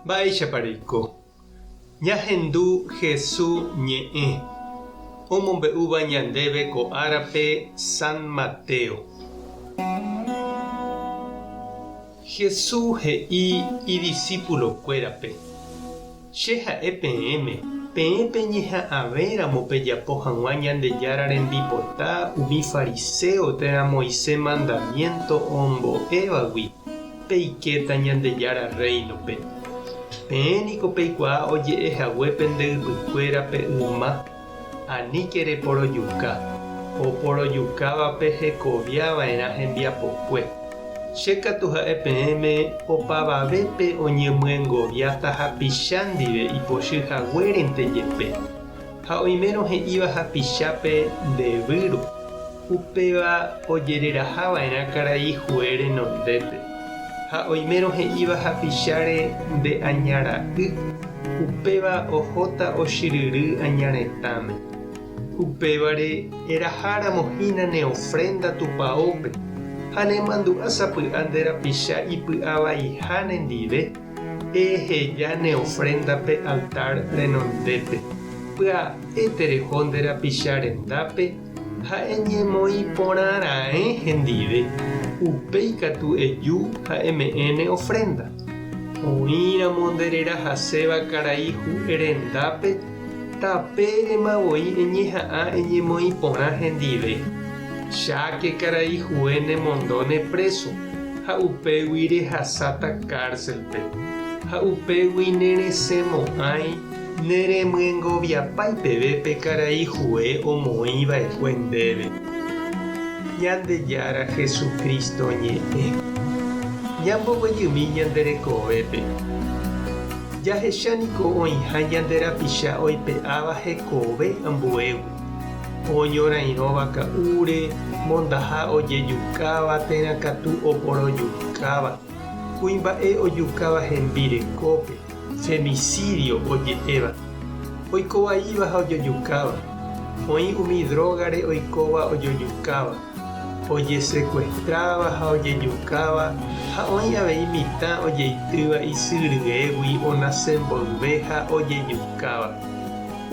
Mba'éichapareko. Ñahendu Jesús ñe'ẽ omombe'úva ñandéve ko árape San Mateo. Jesús he'i idiscípulokuérape: che ha'e peẽpe ñeha'ãvéramo pejapo hag̃ua Ñandejára rembipota umi fariseo térã Moisés mandamiento ombo'evagui peikéta Ñandejára reinope. Peẽniko peikuaa oje'ehaguépe ndey'ypykuérape yma aníke reporojuka oporojukávape hekoviava'erã hembiapokue. Che katu ha'e peẽme opavavépe oñemyengoviáta hapicha ndive ipochyhaguérente jepe. Ha oimérõ he'íva hapichápe ndevýro upéva ojererahava'erã karai hue renondépe. Ha oimérõ he'íva hapicháre nde añara'y upéva ohóta ochyryry añaretãme. Upévare eraháramohína ne ofrenda tupãópe ha nemandu'a sapy'a nde rapicha ipy'avaiha nendive eheja ne ofrendape altar renondépe pya'e tereho nde rapicha rendápe ha eñemoĩporãra'e hendive upéi katu eju ha eme'ẽ ne ofrenda. Oĩramo ndererahaséva karai rendápe tapéremavoi eñeha'ã eñemoĩporã hendive. Cháke karai hue nemondone preso ha upégui rehasáta cárcelpe ha upégui neresẽmo'ãi neremyengoviapái pevépe karai hue omoĩva'ekue ndéve. Ñandejára Jesucristo ñe'ẽ ñamboguejymi ñanderekovépe. Jahechaniko oĩha ñande rapicha oipe'áva hekove ambuégui. Oñorairõva ka'úre, mondaha ojejukáva térãkatu oporojukáva, kuimba'e ojukáva hembirekópe, femicidio oje'éva. Oikovaíva ha ojojukáva, oĩ umi drogare oikóva ojojukáva, ojesecuestrava ha ojejukáva, ha oĩ avei mitã ojeitýva isyryégui onasẽmboyve ha ojejukáva.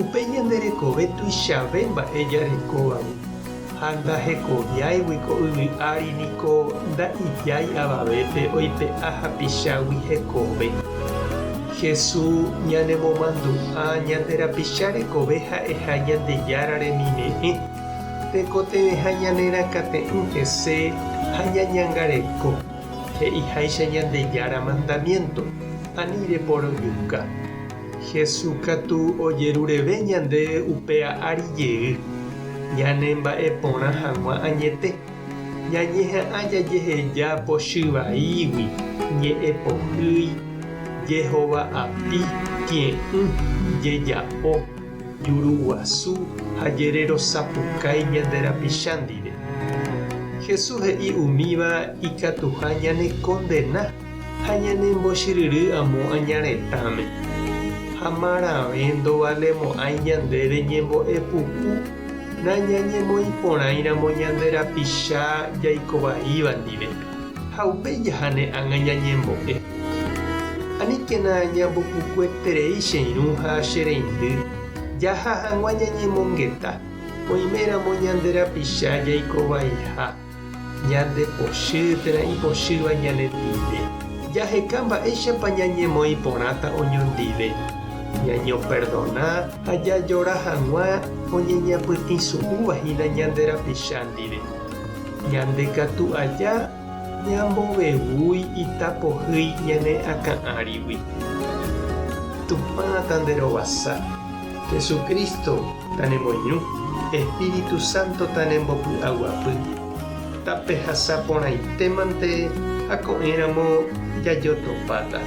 Upe ñanderekove tuichave mba'e jarekóvagui ha ndahekoviáiguiko yvy'ári niko nda'ijái avavépe oipe'a hapichágui hekove. Jesús ñanemomandu'a ñande rapicha rekove ha'eha Ñandejára remime'ẽ tekotevẽha ñanerakate'ỹ hese ha ñañangareko he'iháicha Ñandejára mandamiento ani reporojuka. Jesús katu ojerureve ñande upea ári jey ñane mba'eporã hag̃ua añete ñañeha'ã jajeheja pochyvaígui ñe'ẽpohýi jehova'api ke'ỹ jeja'o juruguasu ha jererosapukái ñande rapicha ndive. Jesús he'i umíva ikatuha ñane kondena ha ñanembochyrýry amo añaretãme. Ha maravé ndovalemo'ãi ñandéve ñembo'epuku nañañemoĩporãiramo ñande rapicha jaikovaíva ndive ha upéi jaha ne ág̃a ñañembo'e. Aníkena ñambopukueterei che irũ ha che reindy jaha hag̃ua ñañemongeta oiméramo ñande rapicha jaikovaiha ñande pochy térã ipochýva ñanendive jaheka mba'éichapa ñañemoĩporãta oñondive. Ñañoperdona ha jajóra hag̃ua oñeñapytĩsu'úvahína ñande rapicha ndive. Ñande katu aja ñambovevúi itapohýi ñane akã'arigui. Tupã tanderovasa. Jesucristo tanemoirũ. Espíritu Santo tanembopy'aguapy. Tapehasaporãitémante ha ko'ẽramo jajotopáta.